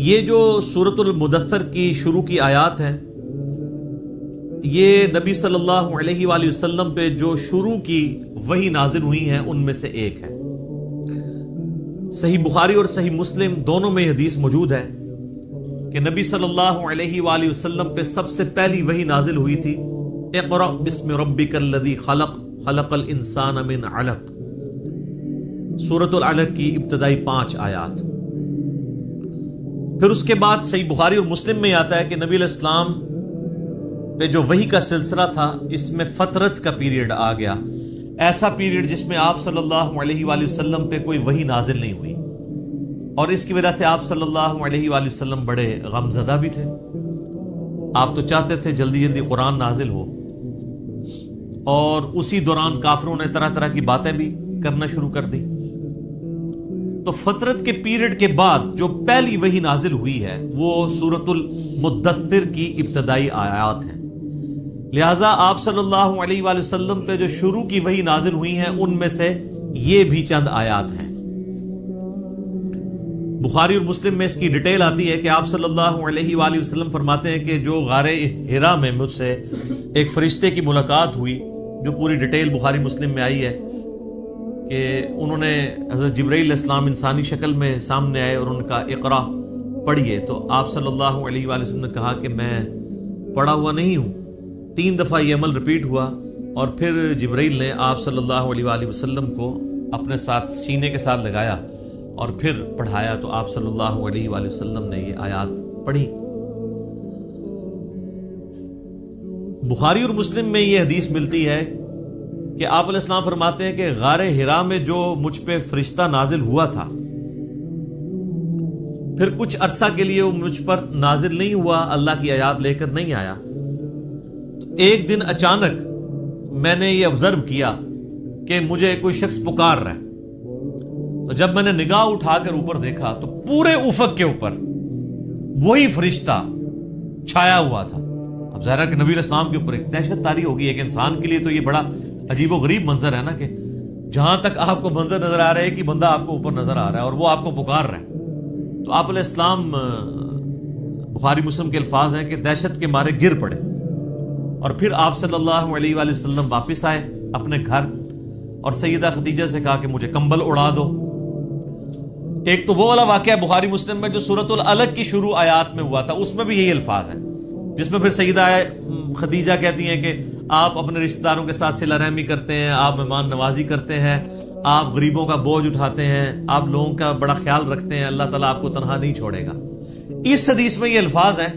یہ جو سورۃ المدثر کی شروع کی آیات ہیں، یہ نبی صلی اللہ علیہ وآلہ وسلم پہ جو شروع کی وحی نازل ہوئی ہیں ان میں سے ایک ہے۔ صحیح بخاری اور صحیح مسلم دونوں میں یہ حدیث موجود ہے کہ نبی صلی اللہ علیہ وآلہ وسلم پہ سب سے پہلی وحی نازل ہوئی تھی، اقرأ بسم ربک الذی خلق خلق الانسان من علق، سورۃ العلق کی ابتدائی 5 آیات۔ پھر اس کے بعد صحیح بخاری اور مسلم میں آتا ہے کہ نبی علیہ السلام پہ جو وحی کا سلسلہ تھا اس میں فترت کا پیریڈ آ گیا، ایسا پیریڈ جس میں آپ صلی اللہ علیہ وآلہ وسلم پہ کوئی وحی نازل نہیں ہوئی، اور اس کی وجہ سے آپ صلی اللہ علیہ وآلہ وسلم بڑے غم زدہ بھی تھے۔ آپ تو چاہتے تھے جلدی جلدی قرآن نازل ہو، اور اسی دوران کافروں نے طرح طرح کی باتیں بھی کرنا شروع کر دی۔ تو فترت کے پیریڈ کے بعد جو پہلی وحی نازل ہوئی ہے وہ سورۃ المدثر کی ابتدائی آیات ہیں، لہٰذا آپ صلی اللہ علیہ وآلہ وسلم پہ جو شروع کی وحی نازل ہوئی ہیں ان میں سے یہ بھی چند آیات ہیں۔ بخاری اور مسلم میں اس کی ڈیٹیل آتی ہے کہ آپ صلی اللہ علیہ وآلہ وسلم فرماتے ہیں کہ جو غار حرا میں مجھ سے ایک فرشتے کی ملاقات ہوئی، جو پوری ڈیٹیل بخاری مسلم میں آئی ہے کہ انہوں نے حضرت جبرائیل علیہ السلام انسانی شکل میں سامنے آئے اور ان کا اقرا پڑھیے، تو آپ صلی اللہ علیہ وآلہ وسلم نے کہا کہ میں پڑھا ہوا نہیں ہوں۔ 3 دفعہ یہ عمل ریپیٹ ہوا، اور پھر جبرائیل نے آپ صلی اللہ علیہ وآلہ وسلم کو اپنے ساتھ سینے کے ساتھ لگایا اور پھر پڑھایا، تو آپ صلی اللہ علیہ وآلہ وسلم نے یہ آیات پڑھی۔ بخاری اور مسلم میں یہ حدیث ملتی ہے کہ آپ علیہ السلام فرماتے ہیں کہ غار حرا میں جو مجھ پہ فرشتہ نازل ہوا تھا، پھر کچھ عرصہ کے لیے وہ مجھ پر نازل نہیں ہوا، اللہ کی آیات لے کر نہیں آیا۔ تو ایک دن اچانک میں نے یہ آبزرو کیا کہ مجھے کوئی شخص پکار رہا ہے، تو جب میں نے نگاہ اٹھا کر اوپر دیکھا تو پورے افق کے اوپر وہی فرشتہ چھایا ہوا تھا۔ اب ظاہر ہے کہ نبی علیہ السلام کے اوپر ایک دہشت طاری ہوگی، ایک انسان کے لیے تو یہ بڑا عجیب و غریب منظر ہے نا، کہ جہاں تک آپ کو منظر نظر آ رہا ہے کہ بندہ آپ کو اوپر نظر آ رہا ہے اور وہ آپ کو پکار رہا ہے۔ تو آپ علیہ السلام، بخاری مسلم کے الفاظ ہیں کہ دہشت کے مارے گر پڑے، اور پھر آپ صلی اللہ علیہ وآلہ وسلم واپس آئے اپنے گھر اور سیدہ خدیجہ سے کہا کہ مجھے کمبل اڑا دو۔ ایک تو وہ والا واقعہ بخاری مسلم میں جو سورۃ العلق کی شروع آیات میں ہوا تھا، اس میں بھی یہی الفاظ ہیں، جس میں پھر سیدہ خدیجہ کہتی ہیں کہ آپ اپنے رشتہ داروں کے ساتھ صلہ رحمی کرتے ہیں، آپ مہمان نوازی کرتے ہیں، آپ غریبوں کا بوجھ اٹھاتے ہیں، آپ لوگوں کا بڑا خیال رکھتے ہیں، اللہ تعالیٰ آپ کو تنہا نہیں چھوڑے گا۔ اس حدیث میں یہ الفاظ ہیں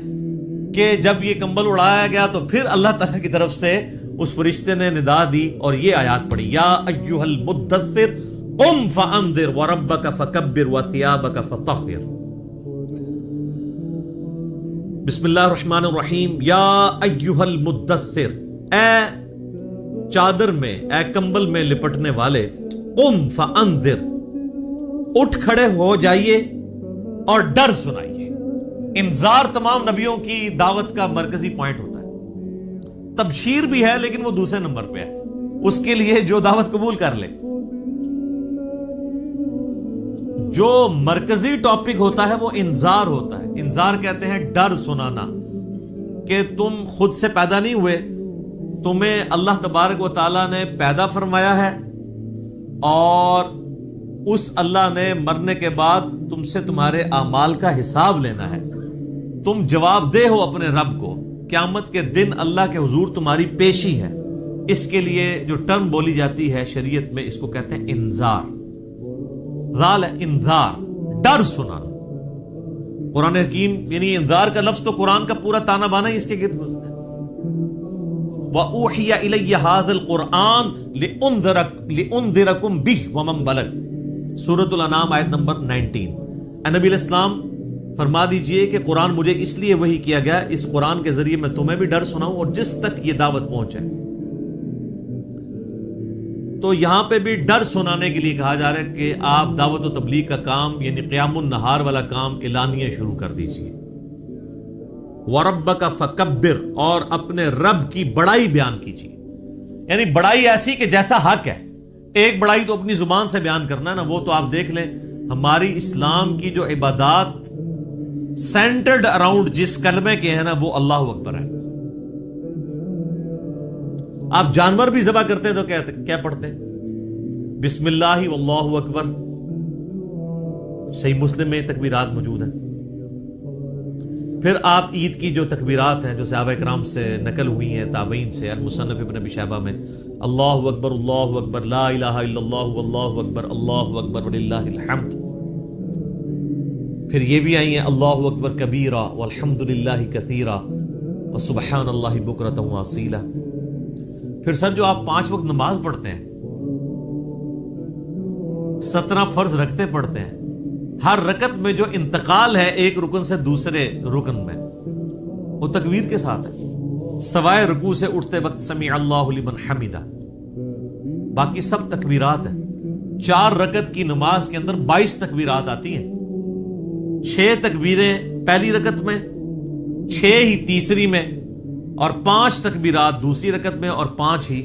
کہ جب یہ کمبل اڑایا گیا تو پھر اللہ تعالیٰ کی طرف سے اس فرشتے نے ندا دی اور یہ آیات پڑھی، یا ایھا المدثر قم فانذر وربک فکبر وثیابک فطہر۔ بسم اللہ الرحمن الرحیم، یا ایھا المدثر، اے چادر میں، اے کمبل میں لپٹنے والے، قم فانذر، اٹھ کھڑے ہو جائیے اور ڈر سنائیے۔ انذار تمام نبیوں کی دعوت کا مرکزی پوائنٹ ہوتا ہے، تبشیر بھی ہے لیکن وہ دوسرے نمبر پہ ہے، اس کے لیے جو دعوت قبول کر لے۔ جو مرکزی ٹاپک ہوتا ہے وہ انذار ہوتا ہے۔ انذار کہتے ہیں ڈر سنانا، کہ تم خود سے پیدا نہیں ہوئے، تمہیں اللہ تبارک و تعالیٰ نے پیدا فرمایا ہے، اور اس اللہ نے مرنے کے بعد تم سے تمہارے اعمال کا حساب لینا ہے، تم جواب دہ ہو اپنے رب کو، قیامت کے دن اللہ کے حضور تمہاری پیشی ہے۔ اس کے لیے جو ٹرم بولی جاتی ہے شریعت میں، اس کو کہتے ہیں انذار۔ ذال انذار، ڈر سنانا۔ قرآن حکیم یعنی انذار کا لفظ تو قرآن کا پورا تانا بانا ہی اس کے گرد گزرتا ہے۔ وَأُوحِيَ إِلَيَّ هَذَا الْقُرْآنُ لِأُنذِرَكُمْ بِهِ وَمَنْ بَلَغَ، سورۃ الانعام آیت نمبر 19۔ اے نبی علیہ السلام فرما دیجئے کہ قرآن مجھے اس لیے وحی کیا گیا، اس قرآن کے ذریعے میں تمہیں بھی ڈر سناؤں اور جس تک یہ دعوت پہنچے۔ تو یہاں پہ بھی ڈر سنانے کے لیے کہا جا رہا ہے کہ آپ دعوت و تبلیغ کا کام یعنی قیام النہار والا کام اعلانیہ شروع کر دیجئے۔ وَرَبَّكَ فَكَبِّرْ، اور اپنے رب کی بڑائی بیان کیجیے، یعنی بڑائی ایسی کہ جیسا حق ہے۔ ایک بڑائی تو اپنی زبان سے بیان کرنا ہے نا، وہ تو آپ دیکھ لیں ہماری اسلام کی جو عبادات سینٹرڈ اراؤنڈ جس کلمے کے ہیں نا وہ اللہ اکبر ہے. آپ جانور بھی ذبح کرتے ہیں تو کیا پڑھتے ہیں؟ بسم اللہ واللہ اکبر. صحیح مسلم میں تکبیرات موجود ہیں. پھر آپ عید کی جو تکبیرات ہیں جو صحابہ کرام سے نقل ہوئی ہیں، تابعین سے، المصنف ابن ابی شیبہ میں، اللہ اکبر لا الہ الا اللہ واللہ اکبر وللہ الحمد. پھر یہ بھی آئی ہیں اللہ اکبر کبیرا والحمد للہ کثیرا وسبحان اللہ بکرۃ واصیلا. پھر سر جو آپ 5 وقت نماز پڑھتے ہیں، 17 فرض رکھتے پڑھتے ہیں، ہر رکعت میں جو انتقال ہے ایک رکن سے دوسرے رکن میں وہ تکبیر کے ساتھ ہے، سوائے رکوع سے اٹھتے وقت سمیع اللہ لمن حمدہ. باقی سب تکبیرات ہیں. 4 رکعت کی نماز کے اندر 22 تکبیرات آتی ہیں. 6 تکبیریں پہلی رکعت میں، 6 ہی تیسری میں، اور 5 تکبیرات دوسری رکعت میں، اور 5 ہی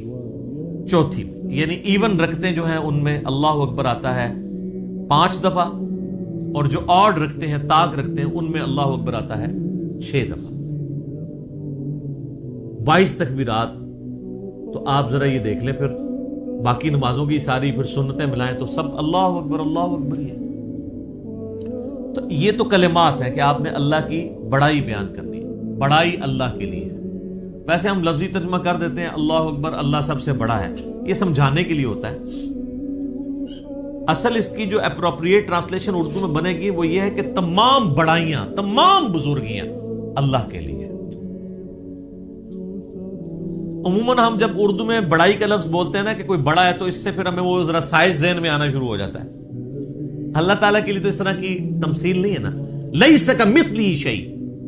چوتھی میں. یعنی ایون رکعتیں جو ہیں ان میں اللہ اکبر آتا ہے 5 دفعہ، اور جو آڈ رکھتے ہیں، تاک رکھتے ہیں، ان میں اللہ اکبر آتا ہے 6 دفعہ. 22 تکبیرات. تو آپ ذرا یہ دیکھ لیں، پھر باقی نمازوں کی ساری پھر سنتیں ملائیں تو سب اللہ اکبر ہی ہے. تو یہ تو کلمات ہیں کہ آپ نے اللہ کی بڑائی بیان کرنی ہے. بڑائی اللہ کے لیے ہے. ویسے ہم لفظی ترجمہ کر دیتے ہیں اللہ اکبر، اللہ سب سے بڑا ہے، یہ سمجھانے کے لیے ہوتا ہے. اصل اس کی جو اپروپریٹ ٹرانسلیشن اردو میں بنے گی وہ یہ ہے کہ تمام بڑائیاں، تمام بزرگیاں اللہ کے لیے. عموماً ہم جب اردو میں بڑائی کا لفظ بولتے ہیں نا کہ کوئی بڑا ہے، تو اس سے پھر ہمیں وہ ذرا سائز ذہن میں آنا شروع ہو جاتا ہے. اللہ تعالیٰ کے لیے تو اس طرح کی تمثیل نہیں ہے نا. لیس کمثلہ شیء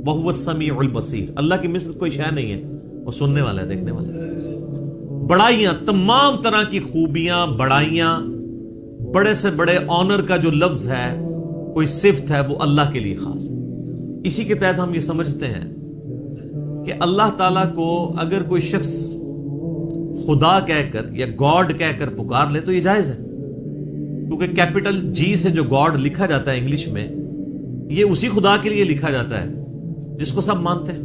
وہو السمیع البصیر. اللہ کی مثل کوئی شے نہیں ہے، وہ سننے والا ہے، دیکھنے والا ہے. بڑائیاں، تمام طرح کی خوبیاں، بڑائیاں، بڑے سے بڑے آنر کا جو لفظ ہے، کوئی صفت ہے، وہ اللہ کے لیے خاص ہے. اسی کے تحت ہم یہ سمجھتے ہیں کہ اللہ تعالیٰ کو اگر کوئی شخص خدا کہہ کر یا گاڈ کہہ کر پکار لے تو یہ جائز ہے، کیونکہ کیپٹل جی سے جو گاڈ لکھا جاتا ہے انگلش میں، یہ اسی خدا کے لیے لکھا جاتا ہے جس کو سب مانتے ہیں.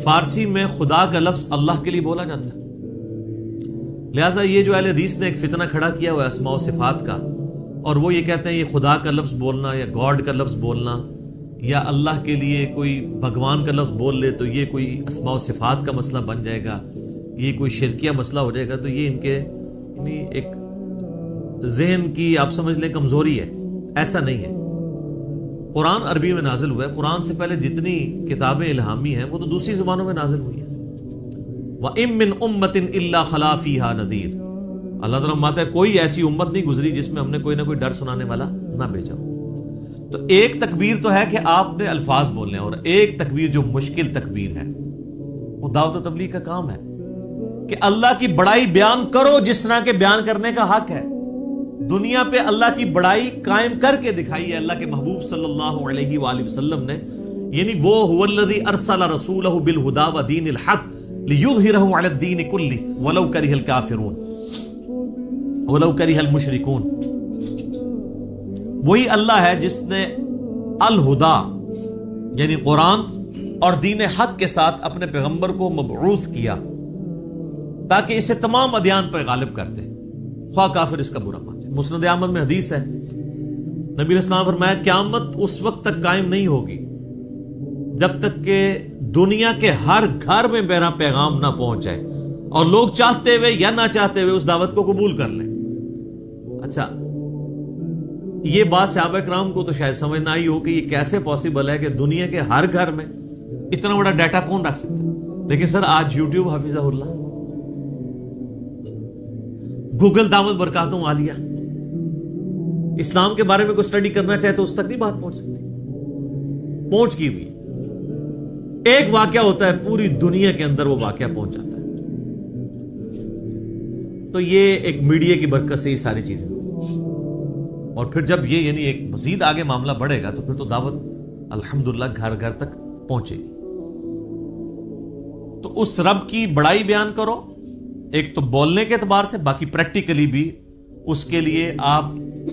فارسی میں خدا کا لفظ اللہ کے لیے بولا جاتا ہے. لہٰذا یہ جو اہل حدیث نے ایک فتنہ کھڑا کیا ہوا ہے اسماء و صفات کا، اور وہ یہ کہتے ہیں یہ خدا کا لفظ بولنا یا گاڈ کا لفظ بولنا یا اللہ کے لیے کوئی بھگوان کا لفظ بول لے تو یہ کوئی اسماء و صفات کا مسئلہ بن جائے گا، یہ کوئی شرکیہ مسئلہ ہو جائے گا. تو یہ ان کے یعنی ایک ذہن کی آپ سمجھ لیں کمزوری ہے. ایسا نہیں ہے. قرآن عربی میں نازل ہوا ہے. قرآن سے پہلے جتنی کتابیں الہامی ہیں وہ تو دوسری زبانوں میں نازل ہوئی ہیں. وَإِن مِّنْ أُمَّةٍ إِلَّا خَلَا فِيهَا نَذِيرٌ. اللہ تعالیٰ فرماتا ہے کوئی ایسی امت نہیں گزری جس میں ہم نے کوئی نہ کوئی ڈر سنانے والا نہ بھیجا ہو. تو ایک تکبیر تو ہے کہ آپ نے الفاظ بولنے ہیں، اور ایک تکبیر جو مشکل تکبیر ہے وہ دعوت و تبلیغ کا کام ہے کہ اللہ کی بڑائی بیان کرو جس طرح کے بیان کرنے کا حق ہے. دنیا پہ اللہ کی بڑائی قائم کر کے دکھائی ہے اللہ کے محبوب صلی اللہ علیہ وآلہ وسلم نے. یعنی وہ هو الذی ارسل رسولہ بالہدی ودین الحق لیظہرہ علی الدین کلہ ولو کرہ الکافرون ولو کرہ المشرکون. وہی اللہ ہے جس نے الہدی یعنی قرآن اور دین حق کے ساتھ اپنے پیغمبر کو مبعوث کیا تاکہ اسے تمام ادیان پر غالب کر دے، خواہ کافر اس کا برا مان جائے. مسند احمد میں حدیث ہے، نبی علیہ السلام فرمایا قیامت اس وقت تک قائم نہیں ہوگی جب تک کہ دنیا کے ہر گھر میں میرا پیغام نہ پہنچ جائے اور لوگ چاہتے ہوئے یا نہ چاہتے ہوئے اس دعوت کو قبول کر لیں. اچھا، یہ بات صحابہ کرام کو تو شاید سمجھ نہ آئی ہو کہ یہ کیسے پاسبل ہے کہ دنیا کے ہر گھر میں اتنا بڑا ڈیٹا کون رکھ سکتا ہے. لیکن سر آج یوٹیوب حفظہ اللہ، گوگل دامت برکاتوں عالیہ، اسلام کے بارے میں کوئی اسٹڈی کرنا چاہے تو اس تک نہیں بات پہنچ سکتی. پہنچ کی بھی ایک واقعہ ہوتا ہے پوری دنیا کے اندر وہ واقعہ پہنچ جاتا ہے. تو یہ ایک میڈیا کی برکت سے یہ ساری چیزیں، اور پھر جب یہ یعنی ایک مزید آگے معاملہ بڑھے گا تو پھر تو دعوت الحمدللہ گھر گھر تک پہنچے گی. تو اس رب کی بڑائی بیان کرو، ایک تو بولنے کے اعتبار سے، باقی پریکٹیکلی بھی اس کے لیے آپ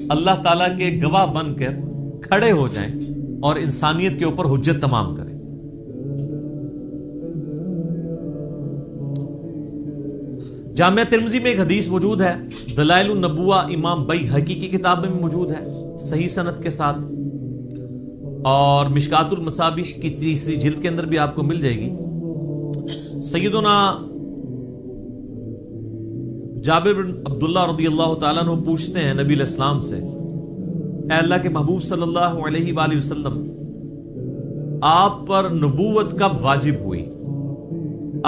اللہ تعالیٰ کے گواہ بن کر کھڑے ہو جائیں اور انسانیت کے اوپر حجت تمام کرے۔ جامعہ ترمذی میں ایک حدیث موجود ہے، دلائل النبوہ امام بیہقی کی کتاب میں موجود ہے صحیح سند کے ساتھ، اور مشکات المصابیح کی 3 جلد کے اندر بھی آپ کو مل جائے گی۔ سیدنا جابر بن عبداللہ رضی اللہ تعالیٰ عنہ پوچھتے ہیں نبی علیہ السلام سے، اے اللہ کے محبوب صلی اللہ علیہ وآلہ وسلم، آپ پر نبوت کب واجب ہوئی؟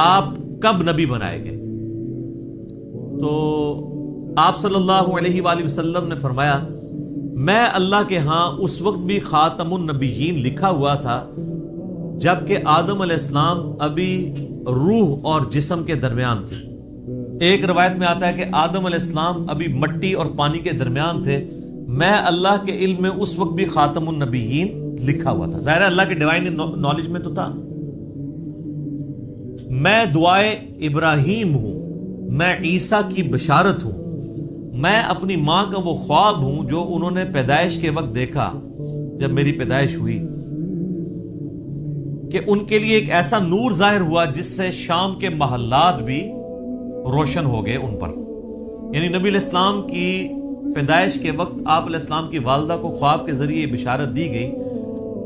آپ کب نبی بنائے گئے؟ تو آپ صلی اللہ علیہ وآلہ وسلم نے فرمایا، میں اللہ کے ہاں اس وقت بھی خاتم النبیین لکھا ہوا تھا جبکہ آدم علیہ السلام ابھی روح اور جسم کے درمیان تھے۔ ایک روایت میں آتا ہے کہ آدم علیہ السلام ابھی مٹی اور پانی کے درمیان تھے، میں اللہ کے علم میں اس وقت بھی خاتم النبیین لکھا ہوا تھا۔ ظاہر ہے اللہ کے ڈیوائن نالج میں تو تھا۔ میں دعائے ابراہیم ہوں، میں عیسیٰ کی بشارت ہوں، میں اپنی ماں کا وہ خواب ہوں جو انہوں نے پیدائش کے وقت دیکھا جب میری پیدائش ہوئی، کہ ان کے لیے ایک ایسا نور ظاہر ہوا جس سے شام کے محلات بھی روشن ہو گئے ان پر۔ یعنی نبی علیہ السلام کی پیدائش کے وقت آپ علیہ السلام کی والدہ کو خواب کے ذریعے یہ بشارت دی گئی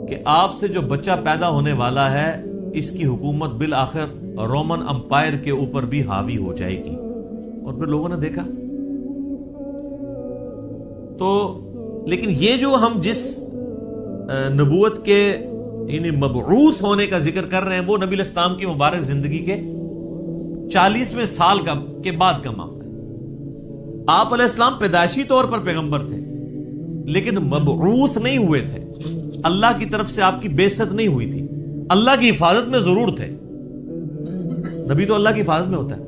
کہ آپ سے جو بچہ پیدا ہونے والا ہے اس کی حکومت بالآخر رومن امپائر کے اوپر بھی حاوی ہو جائے گی۔ اور پھر لوگوں نے دیکھا تو، لیکن یہ جو ہم جس نبوت کے یعنی مبعوث ہونے کا ذکر کر رہے ہیں وہ نبی علیہ السلام کی مبارک زندگی کے 40ویں سال کے بعد کا معاملہ ہے۔ آپ علیہ السلام پیدائشی طور پر پیغمبر تھے لیکن مبعوث نہیں ہوئے تھے، اللہ کی طرف سے آپ کی بعثت نہیں ہوئی تھی۔ اللہ کی حفاظت میں ضرور تھے، نبی تو اللہ کی حفاظت میں ہوتا ہے،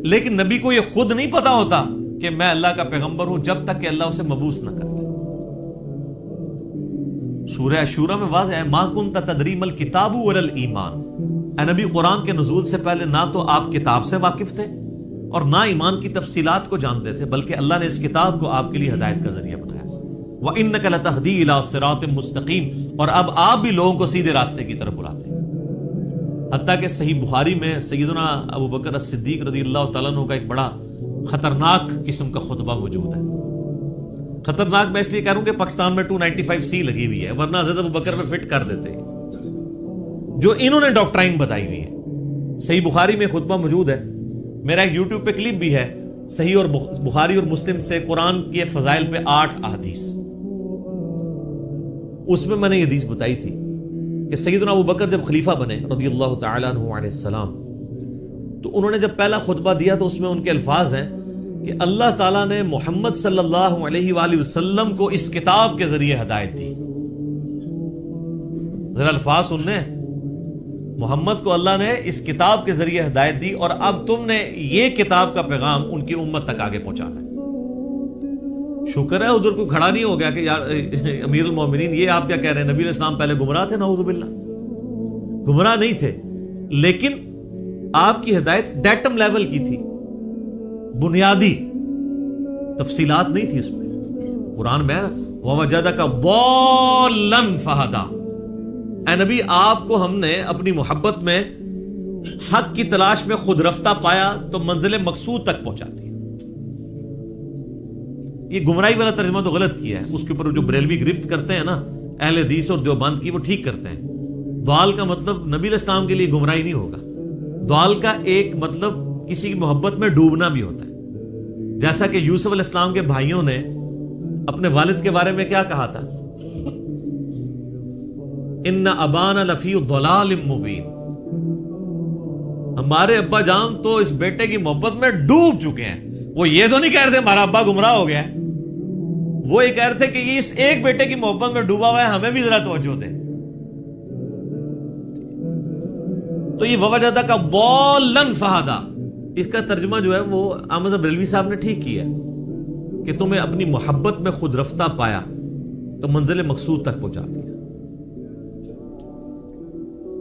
لیکن نبی کو یہ خود نہیں پتا ہوتا کہ میں اللہ کا پیغمبر ہوں جب تک کہ اللہ اسے مبعوث نہ کرتا۔ سورہ شورى میں واضح ہے، ما کنت تدری ما الکتاب ولا الایمان، اے نبی قرآن کے نزول سے پہلے نہ تو آپ کتاب سے واقف تھے اور نہ ایمان کی تفصیلات کو جانتے تھے، بلکہ اللہ نے اس کتاب کو آپ کے لیے ہدایت کا ذریعہ بنایا۔ وَإِنَّكَ لَتَهْدِي إِلَىٰ صِرَاطٍ مُسْتَقِيمٍ، اور اب آپ بھی لوگوں کو سیدھے راستے کی طرف بلاتے ہیں۔ حتیٰ کہ صحیح بخاری میں سیدنا ابو بکر الصدیق رضی اللہ تعالیٰ عنہ کا ایک بڑا خطرناک قسم کا خطبہ موجود ہے۔ خطرناک میں اس لیے کہہ رہا ہوں کہ پاکستان میں 295C لگی ہوئی ہے، ورنہ حضرت ابو بکر میں فٹ کر دیتے ہیں جو انہوں نے ڈاکٹرائن بتائی ہوئی ہے۔ صحیح بخاری میں خطبہ موجود ہے، میرا ایک یوٹیوب پہ کلپ بھی ہے، صحیح اور بخاری اور مسلم سے قرآن کے فضائل پہ 8 احادیث۔ اس میں نے یہ حدیث بتائی تھی کہ سیدنا ابو بکر جب خلیفہ بنے رضی اللہ تعالیٰ عنہ علیہ السلام، تو انہوں نے جب پہلا خطبہ دیا تو اس میں ان کے الفاظ ہیں کہ اللہ تعالیٰ نے محمد صلی اللہ علیہ وآلہ وسلم کو اس کتاب کے ذریعے ہدایت دی۔ ذرا الفاظ سننے، محمد کو اللہ نے اس کتاب کے ذریعے ہدایت دی اور اب تم نے یہ کتاب کا پیغام ان کی امت تک آگے پہنچانا ہے۔ شکر ہے ادھر کوئی کھڑا نہیں ہو گیا کہ یار امیر المومنین یہ آپ کیا کہہ رہے ہیں، نبی علیہ السلام پہلے گمراہ تھے، نعوذ باللہ، گمراہ نہیں تھے، لیکن آپ کی ہدایت ڈیٹم لیول کی تھی، بنیادی تفصیلات نہیں تھی اس میں۔ قرآن میں وَوَجَدَكَ ضَالًّا فَهَدَىٰ، اے نبی آپ کو ہم نے اپنی محبت میں حق کی تلاش میں خود رفتہ پایا تو منزل مقصود تک پہنچاتی ہے۔ یہ گمراہی والا ترجمہ تو غلط کیا ہے، اس کے اوپر جو بریلوی گرفت کرتے ہیں نا اہل حدیث اور دیوبند کی، وہ ٹھیک کرتے ہیں۔ ضال کا مطلب نبی علیہ السلام کے لیے گمراہی نہیں ہوگا، ضال کا ایک مطلب کسی کی محبت میں ڈوبنا بھی ہوتا ہے، جیسا کہ یوسف علیہ السلام کے بھائیوں نے اپنے والد کے بارے میں کیا کہا تھا، ان ابانا لفی ضلال مبین، ہمارے ابا جان تو اس بیٹے کی محبت میں ڈوب چکے ہیں۔ وہ یہ تو نہیں کہہ رہے تھے ہمارا ابا گمراہ ہو گیا ہے، وہ یہ کہہ رہے تھے کہ یہ اس ایک بیٹے کی محبت میں ڈوبا ہوا ہے، ہمیں بھی ذرا توجہ دے۔ تو یہ وَوَجَدَكَ ضَالًّا فَهَدَىٰ، اس کا ترجمہ جو ہے وہ احمد بریلوی صاحب نے ٹھیک کیا ہے کہ تمہیں اپنی محبت میں خود رفتہ پایا تو منزل مقصود تک پہنچا دیا۔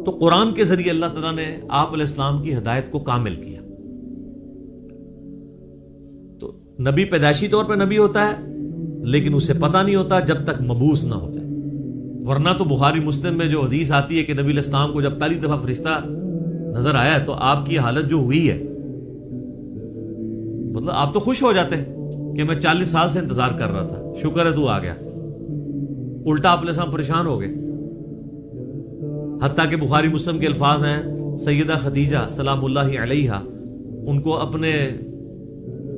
تو قرآن کے ذریعے اللہ تعالیٰ نے آپ علیہ السلام کی ہدایت کو کامل کیا۔ تو نبی پیدائشی طور پہ نبی ہوتا ہے لیکن اسے پتہ نہیں ہوتا جب تک مبعوث نہ ہو جائے۔ ورنہ تو بخاری مسلم میں جو حدیث آتی ہے کہ نبی علیہ السلام کو جب پہلی دفعہ فرشتہ نظر آیا تو آپ کی حالت جو ہوئی ہے، مطلب آپ تو خوش ہو جاتے کہ میں 40 سال سے انتظار کر رہا تھا، شکر ہے تو آ گیا۔ الٹا آپ علیہ السلام پریشان ہو گئے، حتیٰ کہ بخاری مسلم کے الفاظ ہیں سیدہ خدیجہ سلام اللہ علیہا ان کو اپنے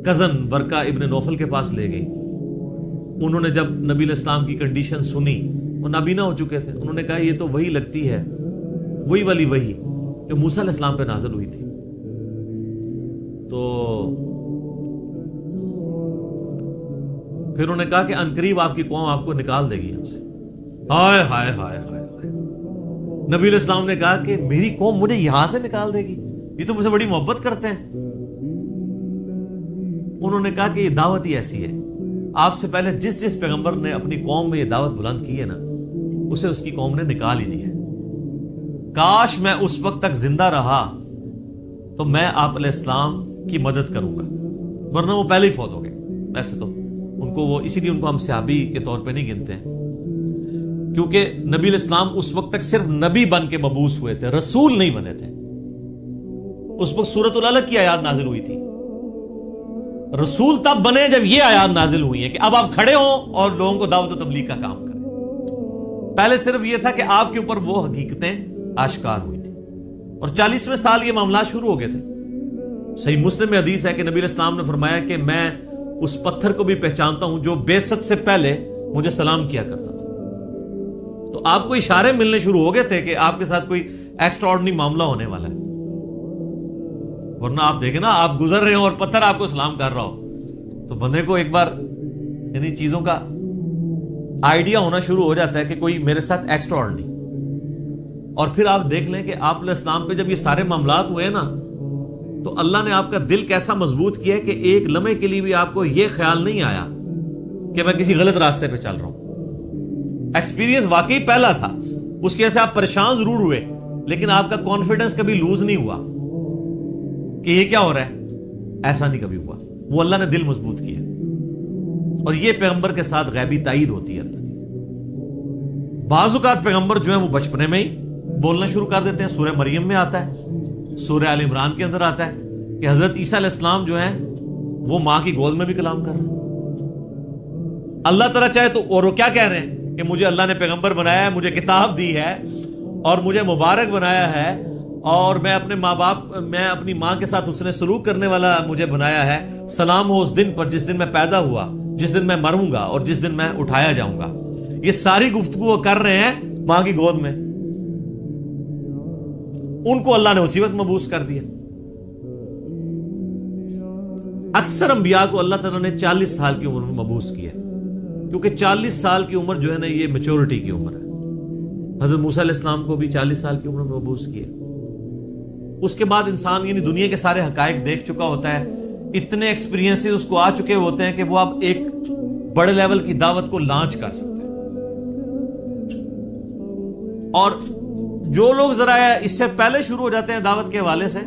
کزن برقہ ابن نوفل کے پاس لے گئی۔ انہوں نے جب نبی علیہ السلام کی کنڈیشن سنی، وہ نابینا ہو چکے تھے، انہوں نے کہا یہ تو وہی لگتی ہے، وہی والی وہی جو موسیٰ علیہ السلام پہ نازل ہوئی تھی۔ تو پھر انہوں نے کہا کہ عنقریب آپ کی قوم آپ کو نکال دے گی یہاں سے۔ ہائے ہائے ہائے ہائے ہائے۔ نبی علیہ السلام نے کہا کہ میری قوم مجھے یہاں سے نکال دے گی، یہ تو مجھ سے بڑی محبت کرتے ہیں۔ انہوں نے کہا کہ یہ دعوت ہی ایسی ہے، آپ سے پہلے جس جس پیغمبر نے اپنی قوم میں یہ دعوت بلند کی ہے نا، اسے اس کی قوم نے نکال ہی دی ہے۔ کاش میں اس وقت تک زندہ رہا تو میں آپ علیہ السلام کی مدد کروں گا، ورنہ وہ پہلے ہی فوت ہو گئے۔ ویسے تو ان کو وہ اسی لیے ان کو ہم صحابی کے طور پہ نہیں گنتے ہیں، کیونکہ نبی علیہ السلام اس وقت تک صرف نبی بن کے مبعوث ہوئے تھے، رسول نہیں بنے تھے۔ اس وقت سورۃ العلق کی آیات نازل ہوئی تھی، رسول تب بنے جب یہ آیات نازل ہوئی ہیں کہ اب آپ کھڑے ہوں اور لوگوں کو دعوت و تبلیغ کا کام کریں۔ پہلے صرف یہ تھا کہ آپ کے اوپر وہ حقیقتیں آشکار ہوئی تھی، اور 40ویں سال یہ معاملات شروع ہو گئے تھے۔ صحیح مسلم میں حدیث ہے کہ نبی علیہ السلام نے فرمایا کہ میں اس پتھر کو بھی پہچانتا ہوں جو بعثت سے پہلے مجھے سلام کیا کرتا تھا۔ تو آپ کو اشارے ملنے شروع ہو گئے تھے کہ آپ کے ساتھ کوئی ایکسٹرا آرڈنری معاملہ ہونے والا ہے، ورنہ آپ دیکھیں نا، آپ گزر رہے ہو اور پتھر آپ کو سلام کر رہا ہو تو بندے کو ایک بار انہیں چیزوں کا آئیڈیا ہونا شروع ہو جاتا ہے کہ کوئی میرے ساتھ ایکسٹرا آرڈنری۔ اور پھر آپ دیکھ لیں کہ آپ علیہ السلام پہ جب یہ سارے معاملات ہوئے نا تو اللہ نے آپ کا دل کیسا مضبوط کیا کہ ایک لمحے کے لیے بھی آپ کو یہ خیال نہیں آیا کہ میں کسی غلط راستے پہ چل رہا ہوں۔ ایکسپیرینس واقعی پہلا تھا، اس کی وجہ سے آپ پریشان ضرور ہوئے، لیکن آپ کا کانفیڈنس کبھی لوز نہیں ہوا کہ یہ کیا ہو رہا ہے، ایسا نہیں کبھی ہوا۔ وہ اللہ نے دل مضبوط کیا، اور یہ پیغمبر کے ساتھ غیبی تائید ہوتی ہے اللہ کی۔ بعض اوقات پیغمبر جو ہیں وہ بچپنے میں ہی بولنا شروع کر دیتے ہیں۔ سورہ مریم میں آتا ہے، سورہ آل عمران کے اندر آتا ہے کہ حضرت عیسیٰ علیہ السلام جو ہیں وہ ماں کی گود میں بھی کلام کر رہے ہیں۔ اللہ تعالیٰ چاہے تو، اور وہ کیا کہہ رہے ہیں کہ مجھے اللہ نے پیغمبر بنایا ہے، مجھے کتاب دی ہے اور مجھے مبارک بنایا ہے، اور میں اپنے ماں باپ، میں اپنی ماں کے ساتھ اس نے سلوک کرنے والا مجھے بنایا ہے۔ سلام ہو اس دن پر جس دن میں پیدا ہوا، جس دن میں مروں گا اور جس دن میں اٹھایا جاؤں گا۔ یہ ساری گفتگو کر رہے ہیں ماں کی گود میں۔ ان کو اللہ نے اسی وقت مبعوث کر دیا۔ اکثر انبیاء کو اللہ تعالیٰ نے 40 سال کی عمر میں مبعوث کیا، کیونکہ 40 سال کی عمر جو ہے نا یہ میچورٹی کی عمر ہے۔ حضرت موسیٰ علیہ السلام کو بھی 40 سال کی عمر میں مبعوث کیا۔ اس کے بعد انسان یعنی دنیا کے سارے حقائق دیکھ چکا ہوتا ہے، اتنے ایکسپیرینس اس کو آ چکے ہوتے ہیں کہ وہ اب ایک بڑے لیول کی دعوت کو لانچ کر سکتے ہیں۔ اور جو لوگ ذرا اس سے پہلے شروع ہو جاتے ہیں دعوت کے حوالے سے،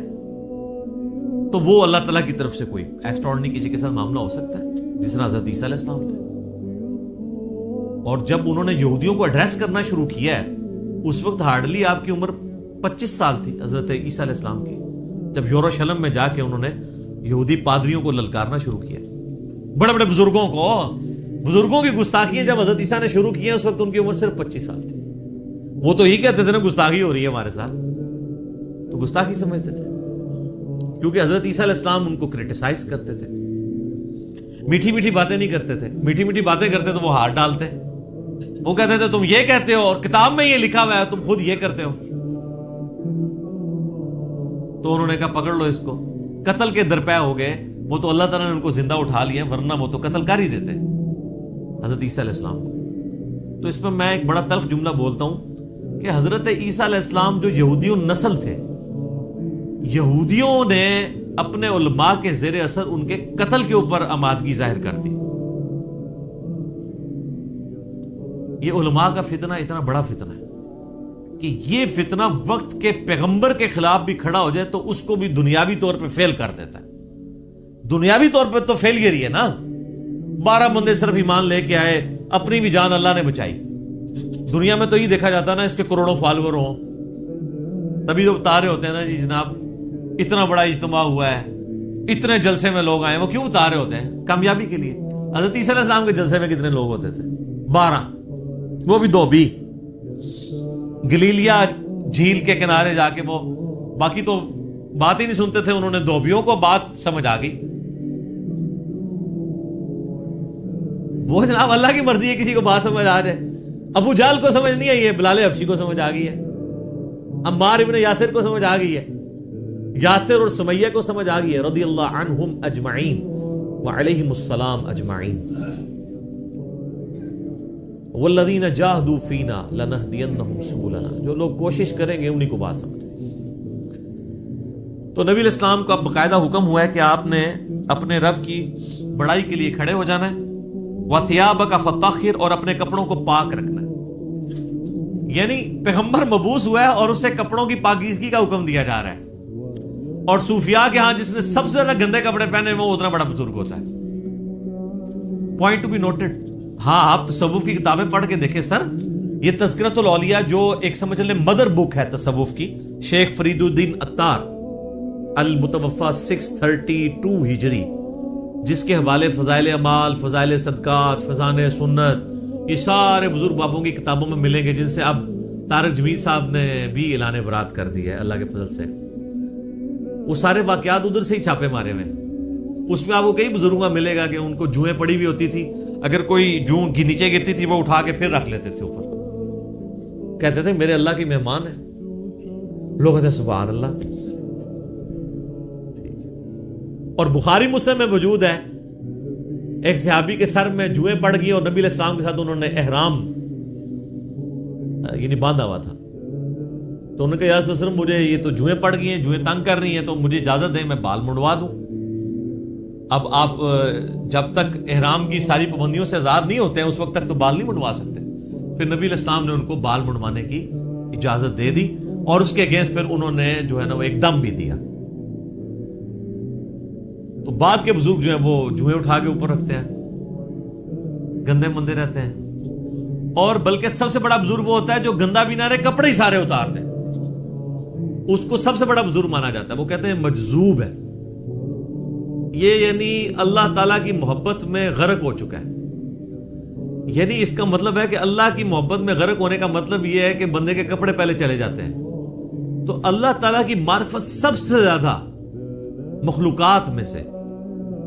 تو وہ اللہ تعالیٰ کی طرف سے کوئی ایکسٹراڈنری کسی کے ساتھ معاملہ ہو سکتا ہے، جس طرح حضرت عیسیٰ علیہ السلام تھے۔ اور جب انہوں نے یہودیوں کو ایڈریس کرنا شروع کیا ہے، اس وقت ہارڈلی آپ کی عمر 25 سال تھی حضرت عیسیٰ علیہ السلام کی، جب یروشلم میں جا کے انہوں نے یہودی پادریوں کو للکارنا شروع کیا۔ بڑے بڑے بزرگوں کی گستاخیاں جب حضرت عیسیٰ نے شروع کی ہیں، اس وقت ان کی عمر صرف 25 سال تھی۔ وہ تو ہی کہتے تھے نا گستاخی ہو رہی ہے ہمارے ساتھ، تو گستاخی سمجھتے تھے، کیونکہ حضرت عیسیٰ علیہ السلام ان کو کرٹیسائز کرتے تھے، میٹھی میٹھی باتیں نہیں کرتے تھے۔ میٹھی میٹھی باتیں کرتے تو وہ ہاتھ ڈالتے، وہ کہتے تھے تم یہ کہتے ہو اور کتاب میں یہ لکھا ہوا ہے، تم خود یہ کرتے ہو۔ تو انہوں نے کہا پکڑ لو اس کو، قتل کے درپے ہو گئے۔ وہ تو اللہ تعالیٰ نے ان کو زندہ اٹھا لیا، ورنہ وہ تو قتل کر ہی دیتے حضرت عیسیٰ علیہ السلام کو۔ تو اس میں میں ایک بڑا تلخ جملہ بولتا ہوں کہ حضرت عیسیٰ علیہ السلام جو یہودیوں نسل تھے، یہودیوں نے اپنے علماء کے زیر اثر ان کے قتل کے اوپر آمادگی ظاہر کر دی۔ یہ علماء کا فتنہ اتنا بڑا فتنہ ہے کہ یہ فتنہ وقت کے پیغمبر کے خلاف بھی کھڑا ہو جائے تو اس کو بھی دنیاوی طور پہ فیل کر دیتا ہے۔ دنیاوی طور پہ تو فیلئر ہی ہے نا، 12 بندے صرف ایمان لے کے آئے، اپنی بھی جان اللہ نے بچائی، دنیا میں تو یہ دیکھا جاتا نا اس کے کروڑوں فالوور ہوں، تبھی تو بتا رہے ہوتے ہیں نا جی جناب اتنا بڑا اجتماع ہوا ہے، اتنے جلسے میں لوگ آئے. وہ کیوں بتا رہے ہوتے ہیں؟ کامیابی کے لیے. حضرت عیسیٰ علیہ السلام کے جلسے میں کتنے لوگ ہوتے تھے؟ 12، وہ بھی 2 بھی گلیلیا جھیل کے کنارے جا کے. وہ باقی تو بات ہی نہیں سنتے تھے، انہوں نے دھوبیوں کو بات سمجھ آ گئی. وہ جناب اللہ کی مرضی ہے کسی کو بات سمجھ آ جائے. ابو جہل کو سمجھ نہیں آئی ہے، بلال حبشی کو سمجھ آ گئی ہے، عمار ابن یاسر کو سمجھ آ گئی ہے، یاسر اور سمیہ کو سمجھ آ گئی ہے رضی اللہ عنہم اجمعین وعلیہم السلام اجمعین. والذین جاہدوا فینا لنہدینہم سبلنا، جو لوگ کوشش کریں گے انہی کو بات سمجھ. تو نبی علیہ السلام کا باقاعدہ حکم ہوا ہے کہ آپ نے اپنے رب کی بڑائی کے لیے کھڑے ہو جانا ہے. وَثِيَابَكَ فَطَهِّرْ، اور اپنے کپڑوں کو پاک رکھنا ہے. یعنی پیغمبر مبعوث ہوا ہے اور اسے کپڑوں کی پاکیزگی کا حکم دیا جا رہا ہے. اور صوفیاء کے ہاں جس نے سب سے زیادہ گندے کپڑے پہنے وہ اتنا بڑا بزرگ ہوتا ہے. Point to be noted. ہاں آپ تصوف کی کتابیں پڑھ کے دیکھیں سر، یہ تذکرۃ الاولیاء جو ایک سمجھ لیں مدر بک ہے تصوف کی، شیخ فرید الدین عطار المتوفا 632 ہجری، جس کے حوالے فضائل اعمال، فضائل صدقات، فضائل سنت، یہ سارے بزرگ بابوں کی کتابوں میں ملیں گے، جن سے اب طارق جمیل صاحب نے بھی اعلان برات کر دی ہے اللہ کے فضل سے. وہ سارے واقعات ادھر سے ہی چھاپے مارے ہوئے. اس میں آپ کو کئی بزرگوں کا ملے گا کہ ان کو جوئیں پڑی ہوئی ہوتی تھی، اگر کوئی جوں نیچے گرتی تھی وہ اٹھا کے پھر رکھ لیتے تھے اوپر، کہتے تھے میرے اللہ کی مہمان ہے. لوگ کہتے ہیں سبحان اللہ. اور بخاری مسلم میں موجود ہے ایک صحابی کے سر میں جوئیں پڑ گئی اور نبی علیہ السلام کے ساتھ انہوں نے احرام یعنی باندھا ہوا تھا. تو انہوں نے کہا یا رسول اللہ مجھے یہ تو جوئیں پڑ گئی ہیں، جوئیں تنگ کر رہی ہیں، تو مجھے اجازت دیں میں بال منڈوا دوں. اب آپ جب تک احرام کی ساری پابندیوں سے آزاد نہیں ہوتے ہیں اس وقت تک تو بال نہیں منڈوا سکتے. پھر نبی علیہ السلام نے ان کو بال منڈوانے کی اجازت دے دی اور اس کے اگینسٹ پھر انہوں نے جو ہے نا وہ ایک دم بھی دیا. تو بعد کے بزرگ جو ہیں وہ جوئیں اٹھا کے اوپر رکھتے ہیں، گندے مندے رہتے ہیں. اور بلکہ سب سے بڑا بزرگ وہ ہوتا ہے جو گندا بھی نہ رہے، کپڑے ہی سارے اتار دے، اس کو سب سے بڑا بزرگ مانا جاتا ہے. وہ کہتے ہیں مجذوب ہے یہ، یعنی اللہ تعالیٰ کی محبت میں غرق ہو چکا ہے. یعنی اس کا مطلب ہے کہ اللہ کی محبت میں غرق ہونے کا مطلب یہ ہے کہ بندے کے کپڑے پہلے چلے جاتے ہیں. تو اللہ تعالیٰ کی معرفت سب سے زیادہ مخلوقات میں سے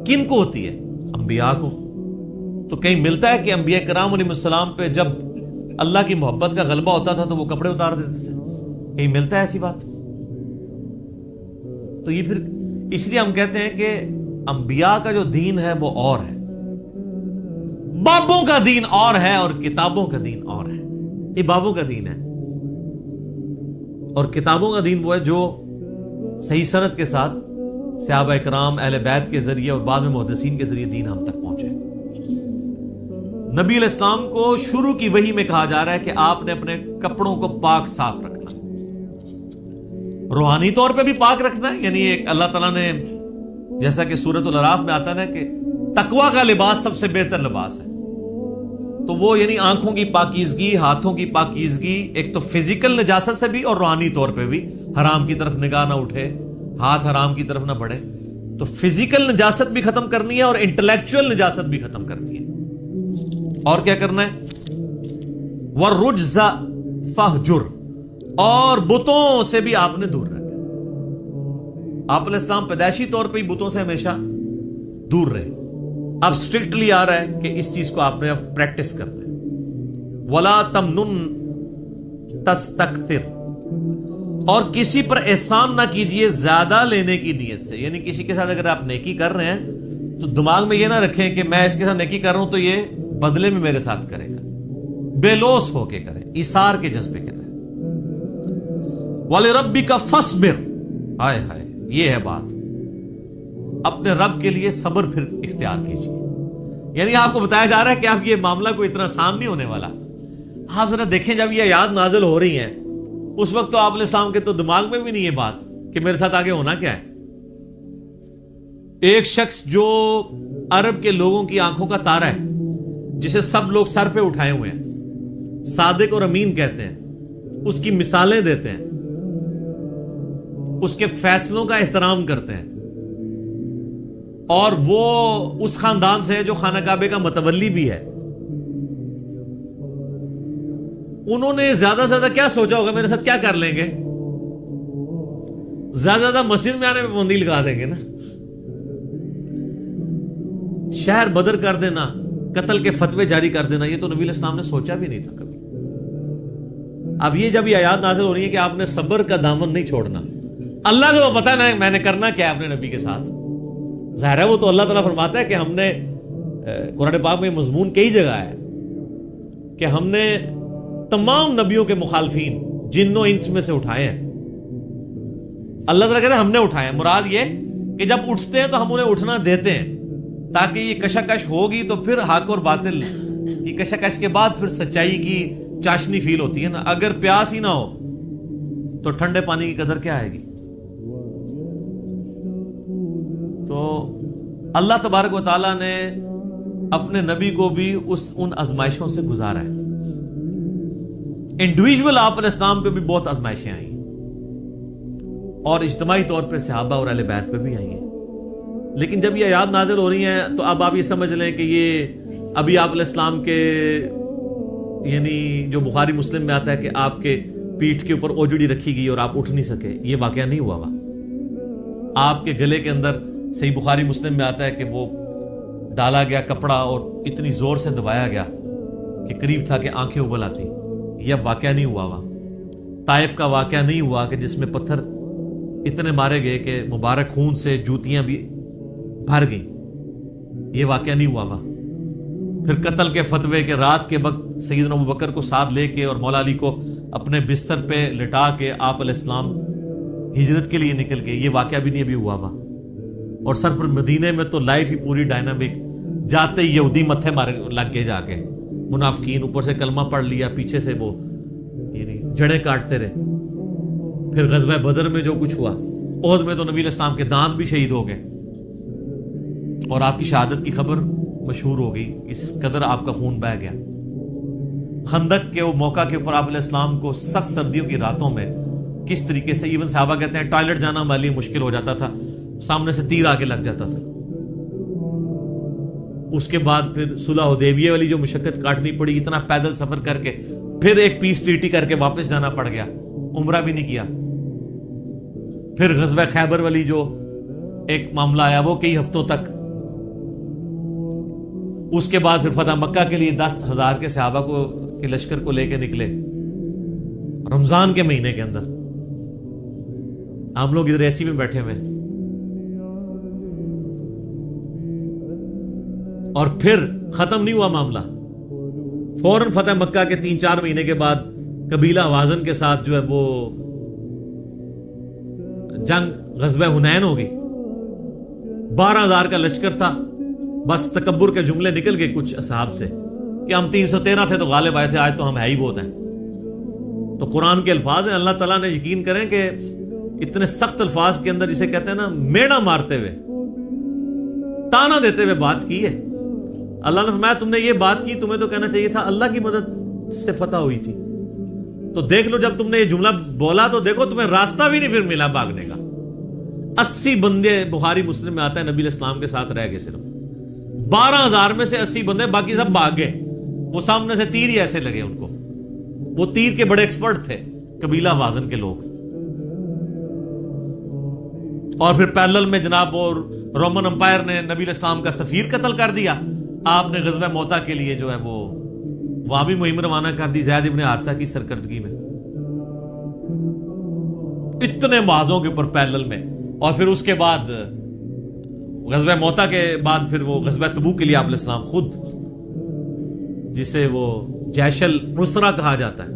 کن کو ہوتی ہے؟ انبیاء کو. تو کہیں ملتا ہے کہ انبیاء کرام علیہ السلام پہ جب اللہ کی محبت کا غلبہ ہوتا تھا تو وہ کپڑے اتار دیتے تھے؟ کہیں ملتا ہے ایسی بات؟ تو یہ پھر اس لیے ہم کہتے ہیں کہ انبیاء کا جو دین ہے وہ اور ہے، بابوں کا دین اور ہے اور کتابوں کا دین اور ہے. یہ بابوں کا دین ہے اور کتابوں کا دین وہ ہے جو صحیح سند کے ساتھ صحابہ اکرام اہل بیت کے ذریعے اور بعد میں محدثین کے ذریعے دین ہم تک پہنچے. نبی علیہ السلام کو شروع کی وحی میں کہا جا رہا ہے کہ آپ نے اپنے کپڑوں کو پاک صاف رکھنا ہے، روحانی طور پہ بھی پاک رکھنا ہے. یعنی ایک اللہ تعالیٰ نے جیسا کہ سورۃ الاعراف میں آتا ہے کہ تقویٰ کا لباس سب سے بہتر لباس ہے. تو وہ یعنی آنکھوں کی پاکیزگی، ہاتھوں کی پاکیزگی، ایک تو فزیکل نجاست سے بھی اور روحانی طور پہ بھی، حرام کی طرف نگاہ نہ اٹھے، ہاتھ حرام کی طرف نہ بڑھے. تو فزیکل نجاست بھی ختم کرنی ہے اور انٹلیکچوئل نجاست بھی ختم کرنی ہے. اور کیا کرنا ہے؟ وَالرُّجْزَ فَاهْجُرْ، اور بتوں سے بھی آپ نے دور رہنا. آپ علیہ السلام پیدائشی طور پہ ہی بتوں سے ہمیشہ دور رہے. اب اسٹرکٹلی آ رہا ہے کہ اس چیز کو آپ نے اب پریکٹس کرنا ہے. وَلَا تَمْنُن تَسْتَكْثِرْ، اور کسی پر احسان نہ کیجئے زیادہ لینے کی نیت سے. یعنی کسی کے ساتھ اگر آپ نیکی کر رہے ہیں تو دماغ میں یہ نہ رکھیں کہ میں اس کے ساتھ نیکی کر رہا ہوں تو یہ بدلے میں میرے ساتھ کرے گا. بے لوث ہو کے کریں، ایثار کے جذبے کے تحت. وَلِرَبِّكَ فَاصْبِرْ، ہائے ہائے یہ ہے بات. اپنے رب کے لیے صبر پھر اختیار کیجیے. یعنی آپ کو بتایا جا رہا ہے کہ آپ یہ معاملہ کوئی اتنا آسان نہیں ہونے والا. آپ ذرا دیکھیں جب یہ آیات نازل ہو رہی ہیں اس وقت تو آپ علیہ السلام کے تو دماغ میں بھی نہیں یہ بات کہ میرے ساتھ آگے ہونا کیا ہے. ایک شخص جو عرب کے لوگوں کی آنکھوں کا تارا ہے، جسے سب لوگ سر پہ اٹھائے ہوئے ہیں، صادق اور امین کہتے ہیں، اس کی مثالیں دیتے ہیں، اس کے فیصلوں کا احترام کرتے ہیں، اور وہ اس خاندان سے ہے جو خانہ کعبے کا متولی بھی ہے. انہوں نے زیادہ سے زیادہ کیا سوچا ہوگا میرے ساتھ کیا کر لیں گے؟ زیادہ سے زیادہ مسجد میں آنے میں پابندی لگا دیں گے نا، شہر بدر کر دینا، قتل کے فتوے جاری کر دینا. یہ تو نبی علیہ السلام نے سوچا بھی نہیں تھا کبھی. اب یہ جب یہ آیات نازل ہو رہی ہے کہ آپ نے صبر کا دامن نہیں چھوڑنا، اللہ کو تو پتہ ہے نا میں نے کرنا کیا ہے اپنے نبی کے ساتھ. ظاہر ہے وہ تو اللہ تعالیٰ فرماتا ہے کہ ہم نے قرآن پاک میں مضمون کئی جگہ ہے کہ ہم نے تمام نبیوں کے مخالفین جن و انس میں سے اٹھائے ہیں. اللہ تعالیٰ کہتے ہیں ہم نے اٹھائے ہیں. مراد یہ کہ جب اٹھتے ہیں تو ہم انہیں اٹھنا دیتے ہیں تاکہ یہ کشاکش ہوگی تو پھر حق اور باطل کی کشاکش کے بعد پھر سچائی کی چاشنی فیل ہوتی ہے نا. اگر پیاس ہی نہ ہو تو ٹھنڈے پانی کی قدر کیا آئے گی؟ تو اللہ تبارک و تعالیٰ نے اپنے نبی کو بھی ان آزمائشوں سے گزارا ہے. انڈیویجول آپ علیہ السلام پہ بھی بہت آزمائشیں آئی اور اجتماعی طور پہ صحابہ اور اہل بیت پہ بھی آئی ہیں. لیکن جب یہ آیات نازل ہو رہی ہیں تو اب آپ یہ سمجھ لیں کہ یہ ابھی آپ علیہ السلام کے یعنی جو بخاری مسلم میں آتا ہے کہ آپ کے پیٹھ کے اوپر اوجڑی رکھی گئی اور آپ اٹھ نہیں سکے، یہ واقعہ نہیں ہوا. آپ کے گلے کے اندر صحیح بخاری مسلم میں آتا ہے کہ وہ ڈالا گیا کپڑا اور اتنی زور سے دبایا گیا کہ قریب تھا کہ آنکھیں ابل آتی. یہ واقعہ نہیں ہوا. طائف کا واقعہ نہیں ہوا کہ جس میں پتھر اتنے مارے گئے کہ مبارک خون سے جوتیاں بھی بھر گئیں. یہ واقعہ نہیں ہوا. پھر قتل کے فتوے کے رات کے وقت سیدنا ابوبکر کو ساتھ لے کے اور مولا علی کو اپنے بستر پہ لٹا کے آپ علیہ السلام ہجرت کے لیے نکل گئے. یہ واقعہ بھی نہیں ابھی ہوا. اور سر پر مدینے میں تو لائف ہی پوری ڈائنامک، جاتے ہی یہودی متھے مارے لگ گئے، جا کے منافقین اوپر سے کلمہ پڑھ لیا، پیچھے سے وہ یعنی جڑیں کاٹتے رہے. پھر غزوہ بدر میں جو کچھ ہوا، احد میں تو نبی علیہ السلام کے دانت بھی شہید ہو گئے اور آپ کی شہادت کی خبر مشہور ہو گئی، اس قدر آپ کا خون بہہ گیا. خندق کے وہ موقع کے اوپر آپ علیہ السلام کو سخت سردیوں کی راتوں میں کس طریقے سے ایون صحابہ کہتے ہیں ٹوائلٹ جانا ہمارے لیے مشکل ہو جاتا تھا، سامنے سے تیر آ کے لگ جاتا تھا. اس کے بعد پھر صلح حدیبیہ والی جو مشقت کاٹنی پڑی، اتنا پیدل سفر کر کے، پھر ایک پیس ٹریٹی کر کے واپس جانا پڑ گیا، عمرہ بھی نہیں کیا. پھر غزوہ خیبر والی جو ایک معاملہ آیا وہ کئی ہفتوں تک. اس کے بعد پھر فتح مکہ کے لیے 10,000 کے صحابہ کے لشکر کو لے کے نکلے رمضان کے مہینے کے اندر. ہم لوگ ادھر ایسی میں بیٹھے ہوئے، اور پھر ختم نہیں ہوا معاملہ. فوراً فتح مکہ کے 3-4 مہینے کے بعد قبیلہ حوازن کے ساتھ جو ہے وہ جنگ غزوہ حنین ہو گئی. 12,000 کا لشکر تھا. بس تکبر کے جملے نکل گئے کچھ اصحاب سے کہ ہم 313 تھے تو غالب آئے تھے، آج تو ہم ہے ہی بہت ہیں. تو قرآن کے الفاظ ہیں، اللہ تعالیٰ نے یقین کریں کہ اتنے سخت الفاظ کے اندر جسے کہتے ہیں نا میڑا مارتے ہوئے، تانا دیتے ہوئے بات کی ہے. اللہ نے فرمایا تم نے یہ بات کی، تمہیں تو کہنا چاہیے تھا اللہ کی مدد سے فتح ہوئی تھی. تو دیکھ لو جب تم نے یہ جملہ بولا تو دیکھو تمہیں راستہ بھی نہیں پھر ملا بھاگنے کا. 80 بندے بخاری مسلم میں آتا ہے نبی علیہ السلام کے ساتھ رہ گئے، صرف 12,000 میں سے 80 بندے، باقی سب بھاگ گئے. وہ سامنے سے تیر ہی ایسے لگے ان کو. وہ تیر کے بڑے ایکسپرٹ تھے قبیلہ حوازن کے لوگ. اور پھر پیرلل میں جناب اور رومن امپائر نے نبی علیہ السلام کا سفیر قتل کر دیا. آپ نے غزوہ موتا کے لیے جو ہے وہ وہاں بھی مہم روانہ کر دی زید ابن حارثہ کی سرکردگی میں، اتنے معاذوں کے اوپر پیرلل میں. اور پھر اس کے بعد غزوہ موتا کے بعد پھر وہ غزوہ تبوک کے لیے آپ علیہ السلام خود، جسے وہ جیش العسرہ کہا جاتا ہے،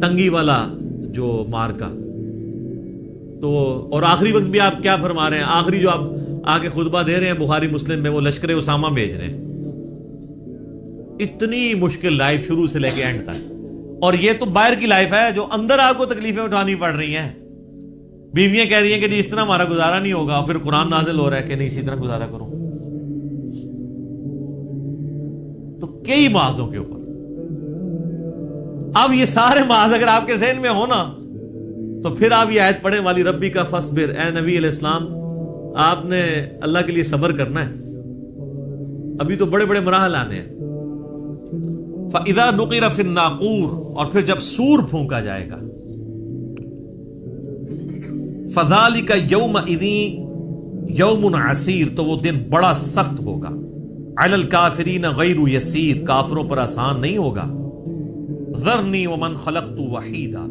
تنگی والا جو مارکا. تو اور آخری وقت بھی آپ کیا فرما رہے ہیں، آخری جو آپ آگے خطبہ دے رہے ہیں بخاری مسلم میں، وہ لشکر اسامہ بھیج رہے ہیں. اتنی مشکل لائف شروع سے لے کے اینڈ تک. اور یہ تو باہر کی لائف ہے جو اندر آپ کو تکلیفیں اٹھانی پڑ رہی ہیں. بیویاں کہہ رہی ہیں کہ جی اس طرح ہمارا گزارا نہیں ہوگا، پھر قرآن نازل ہو رہا ہے کہ نہیں اسی طرح گزارا کرو. تو کئی معاذوں کے اوپر. اب یہ سارے معاذ اگر آپ کے ذہن میں ہونا تو پھر آپ یہ آیت پڑھیں والی ربی کا فصبر. اے نبی علیہ السلام آپ نے اللہ کے لیے صبر کرنا ہے, ابھی تو بڑے بڑے مراحل آنے ہیں. فَإِذَا نُقِرَ فِي النَّاقُورِ, اور پھر جب سور پھونکا جائے گا, فَذَلِكَ يَوْمَئِذٍ يَوْمٌ عَسِيرٌ, تو وہ دن بڑا سخت ہوگا. عَلَى الْكَافِرِينَ غَيْرُ يَسِيرٌ, کافروں پر آسان نہیں ہوگا. ذَرْنِي وَمَنْ خَلَقْتُ وَحِيدًا,